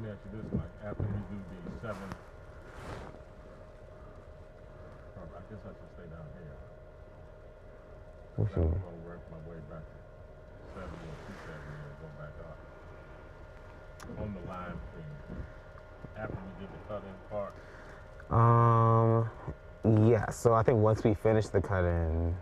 let me ask you this, like after we do the 7, I guess I should stay down here. I'm going to work my way back to 7 or 270 and go back up. On the line thing. After we did the cut-in part. Yeah, so I think once we finish the cut-in,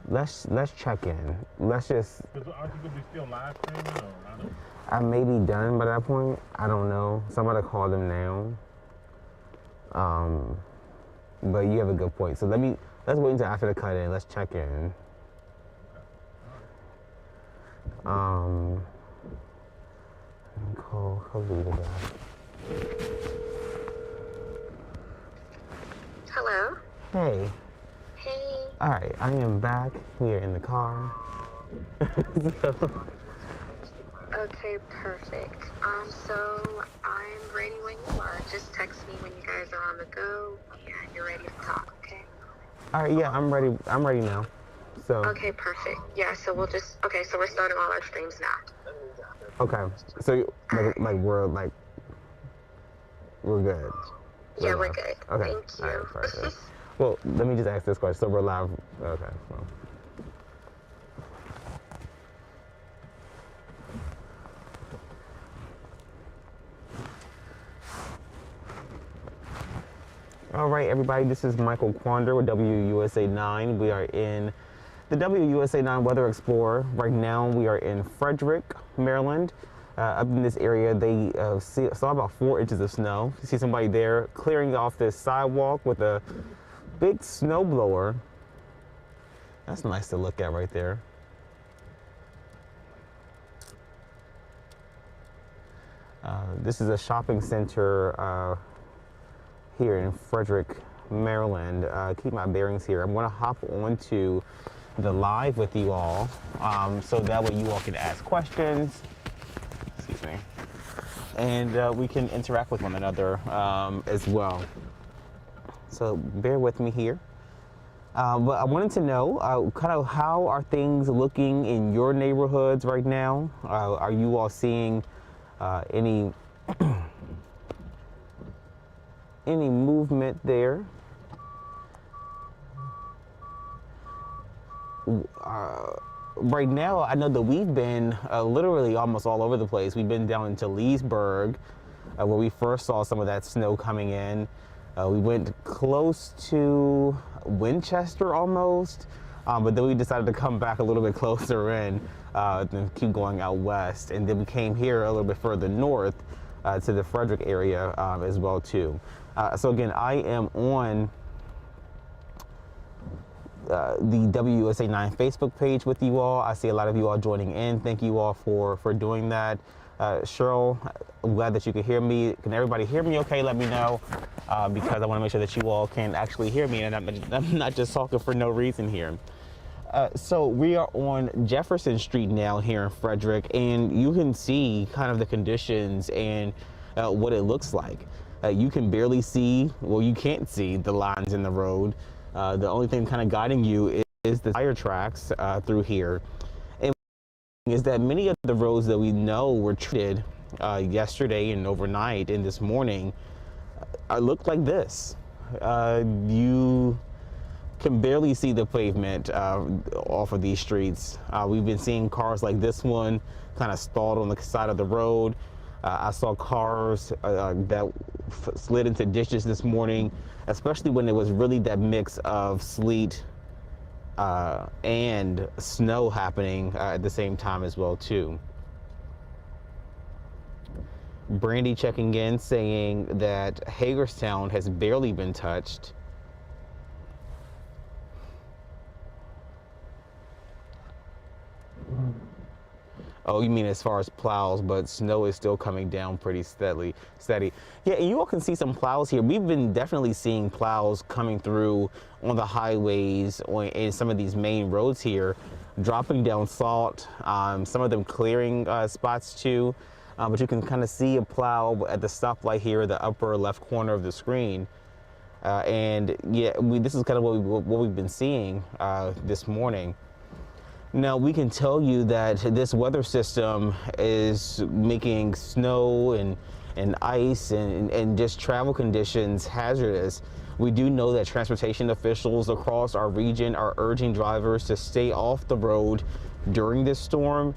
let's check in. Let's just. Because aren't you gonna be still live streaming, or I don't? I may be done by that point. I don't know. Somebody call them now. But you have a good point. So let's wait until after the cut-in. Let's check in. Okay. Call Khalida back. Hello. Hey. Hey. All right, I am back. We are in the car. Okay, perfect. So I'm ready when you are. Just text me when you guys are on the go and you're ready to talk. Okay. All right. Yeah, I'm ready. I'm ready now. So. Okay, perfect. Yeah. So we're starting all our streams now. Okay. So we're good. Yeah, we're good. Okay. Thank you. All right, perfect. Well, let me just ask this question. So we're live. Okay. Well. All right, everybody. This is Michael Quander with WUSA 9. We are in the WUSA 9 Weather Explorer. Right now, we are in Frederick, Maryland. Up in this area, they saw about 4 inches of snow. You see somebody there clearing off this sidewalk with a big snow blower. That's nice to look at right there. This is a shopping center here in Frederick, Maryland. Keep my bearings here. I'm going to hop onto the live with you all, so that way you all can ask questions. Excuse me. And we can interact with one another as well. So bear with me here. But I wanted to know kind of how are things looking in your neighborhoods right now? Are you all seeing any any movement there? Right now, I know that we've been literally almost all over the place. We've been down into Leesburg, where we first saw some of that snow coming in. We went close to Winchester almost, but then we decided to come back a little bit closer in and keep going out west. And then we came here a little bit further north to the Frederick area as well too. So again, I am on the WUSA 9 Facebook page with you all. I see a lot of you all joining in. Thank you all for doing that. Cheryl, I'm glad that you can hear me. Can everybody hear me okay? Let me know, because I want to make sure that you all can actually hear me and I'm not just talking for no reason here. So we are on Jefferson Street now here in Frederick, and you can see kind of the conditions and what it looks like. You can barely see, well, you can't see the lines in the road. The only thing kind of guiding you is the tire tracks through here. And is that many of the roads that we know were treated yesterday and overnight and this morning look like this. You can barely see the pavement off of these streets. We've been seeing cars like this one kind of stalled on the side of the road. I saw cars that slid into ditches this morning, especially when it was really that mix of sleet and snow happening at the same time as well too. Brandy checking in saying that Hagerstown has barely been touched. Oh, you mean as far as plows, but snow is still coming down pretty steady. Yeah, and you all can see some plows here. We've been definitely seeing plows coming through on the highways and some of these main roads here, dropping down salt, some of them clearing spots too. But you can kind of see a plow at the stoplight here, the upper left corner of the screen. And yeah, this is kind of what we've been seeing this morning. Now we can tell you that this weather system is making snow and ice and just travel conditions hazardous. We do know that transportation officials across our region are urging drivers to stay off the road during this storm.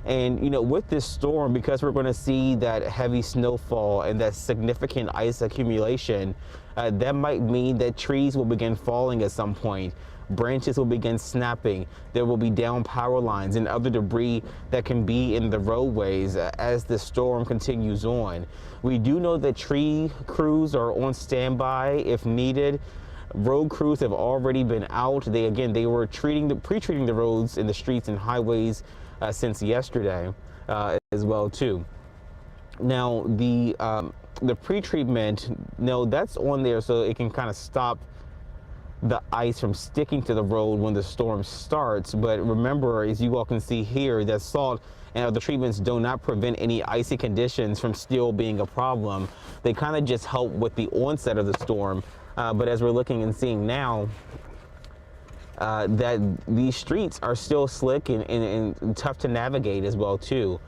And you know, with this storm, because we're going to see that heavy snowfall and that significant ice accumulation, that might mean that trees will begin falling at some point. Branches will begin snapping. There will be down power lines and other debris that can be in the roadways as the storm continues on. We do know that tree crews are on standby if needed. Road crews have already been out. They were pre-treating the roads and the streets and highways since yesterday as well too. Now the pre-treatment, no, that's on there so it can kind of stop the ice from sticking to the road when the storm starts. But remember, as you all can see here, that salt and other treatments do not prevent any icy conditions from still being a problem. They kind of just help with the onset of the storm. But as we're looking and seeing now, that these streets are still slick and tough to navigate as well too.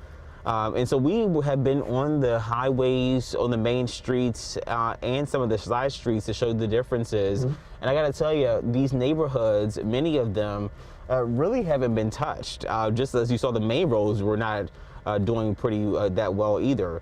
And so we have been on the highways, on the main streets, and some of the side streets to show the differences. And I gotta tell you, these neighborhoods, many of them really haven't been touched. Just as you saw, the main roads were not doing pretty that well either.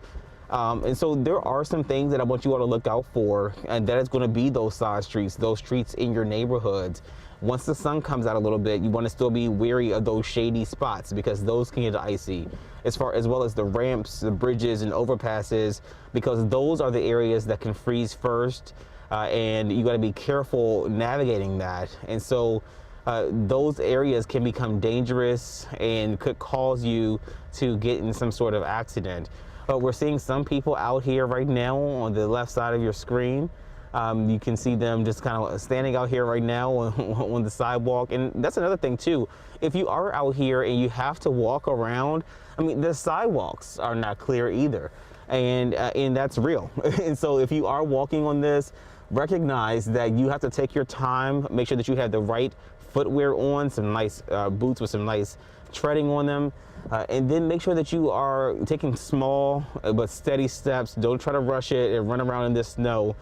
And so there are some things that I want you all to look out for, and that is going to be those side streets, those streets in your neighborhoods. Once the sun comes out a little bit, you want to still be wary of those shady spots because those can get icy, as well as the ramps, the bridges and overpasses, because those are the areas that can freeze first, and you got to be careful navigating that. And so those areas can become dangerous and could cause you to get in some sort of accident. But we're seeing some people out here right now on the left side of your screen. You can see them just kind of standing out here right now on the sidewalk. And that's another thing too. If you are out here and you have to walk around, I mean, the sidewalks are not clear either. And that's real. And so if you are walking on this, recognize that you have to take your time, make sure that you have the right footwear on, some nice boots with some nice treading on them. And then make sure that you are taking small but steady steps. Don't try to rush it and run around in this snow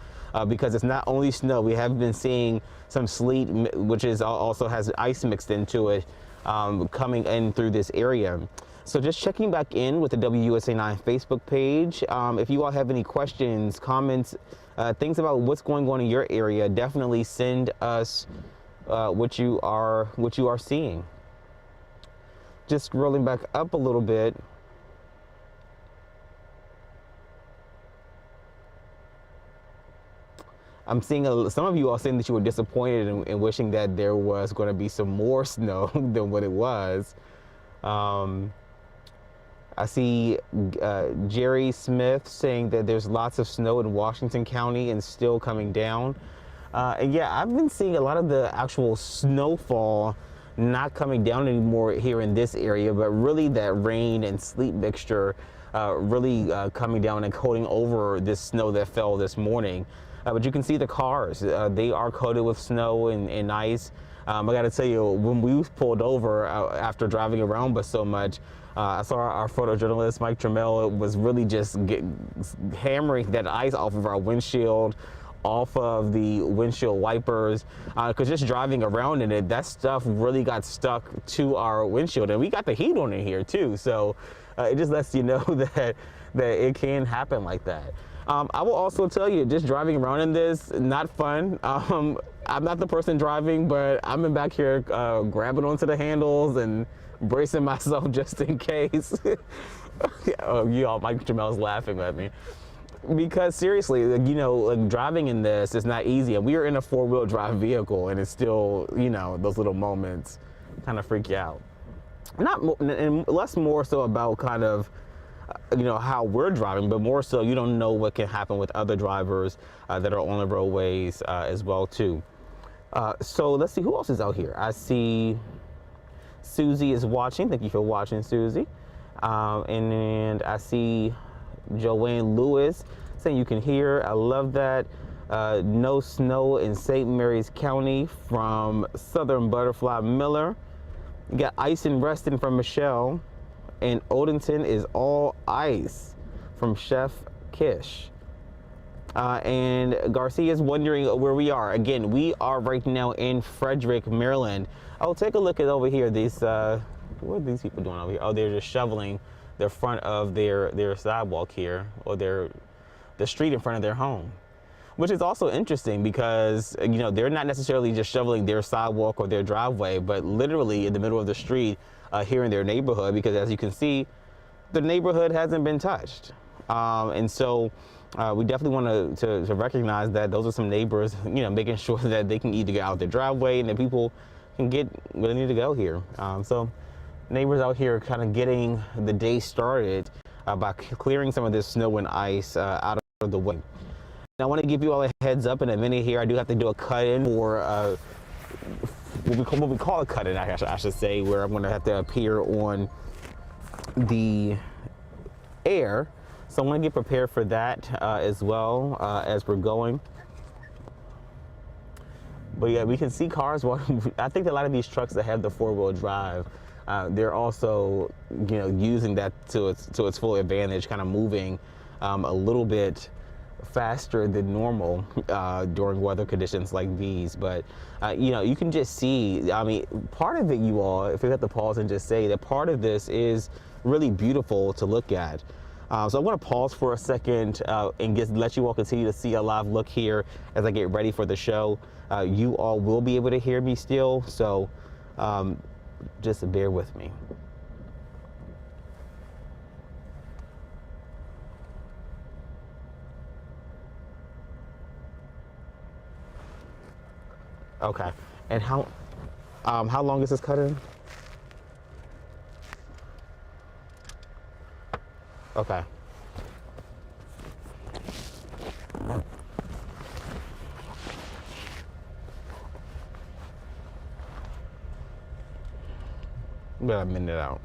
because it's not only snow. We have been seeing some sleet, which also has ice mixed into it, coming in through this area. So just checking back in with the WUSA9 Facebook page. If you all have any questions, comments, things about what's going on in your area, definitely send us what you are seeing. Just scrolling back up a little bit. I'm seeing some of you all saying that you were disappointed and wishing that there was going to be some more snow than what it was. I see Jerry Smith saying that there's lots of snow in Washington County and still coming down. And yeah, I've been seeing a lot of the actual snowfall not coming down anymore here in this area, but really that rain and sleet mixture really coming down and coating over this snow that fell this morning. But you can see the cars, they are coated with snow and ice. I gotta tell you, when we pulled over after driving around but so much, I saw our photojournalist Mike Trammell was really just hammering that ice off of our windshield, off of the windshield wipers, because just driving around in it, that stuff really got stuck to our windshield, and we got the heat on in here too. So it just lets you know that it can happen like that. I will also tell you, just driving around in this, not fun. I'm not the person driving, but I'm in back here grabbing onto the handles and bracing myself just in case. Oh, you all, Mike Trammell's laughing at me. Because seriously, you know, like driving in this is not easy. And we are in a four-wheel drive vehicle, and it's still, you know, those little moments kind of freak you out. And less more so about kind of, you know, how we're driving, but more so you don't know what can happen with other drivers that are on the roadways as well too. So let's see who else is out here. I see Susie is watching. Thank you for watching, Susie. And I see Joanne Lewis saying you can hear. I love that. No snow in St. Mary's County from Southern Butterfly Miller. You got ice and resting from Michelle. And Odenton is all ice from Chef Kish. And Garcia is wondering where we are. Again, we are right now in Frederick, Maryland. Oh, take a look at over here. These, what are these people doing over here? Oh, they're just shoveling the front of their sidewalk here, or the street in front of their home. Which is also interesting because, you know, they're not necessarily just shoveling their sidewalk or their driveway, but literally in the middle of the street here in their neighborhood, because as you can see, the neighborhood hasn't been touched. And so we definitely want to recognize that those are some neighbors, you know, making sure that they can either get out their driveway and that people can get where they need to go here. So neighbors out here kind of getting the day started by clearing some of this snow and ice out of the way. I want to give you all a heads up in a minute here. I do have to do a cut-in for what we call a cut-in, I should say, where I'm going to have to appear on the air. So I'm going to get prepared for that as well as we're going. But yeah, we can see cars. Well, I think a lot of these trucks that have the four-wheel drive, they're also, you know, using that to its full advantage, kind of moving a little bit faster than normal during weather conditions like these. But you know, you can just see, I mean, part of it, you all, if we have to pause and just say that part of this is really beautiful to look at. So I want to pause for a second and just let you all continue to see a live look here as I get ready for the show. You all will be able to hear me still, so just bear with me. Okay, and how long is this cut in? Okay. About a minute out.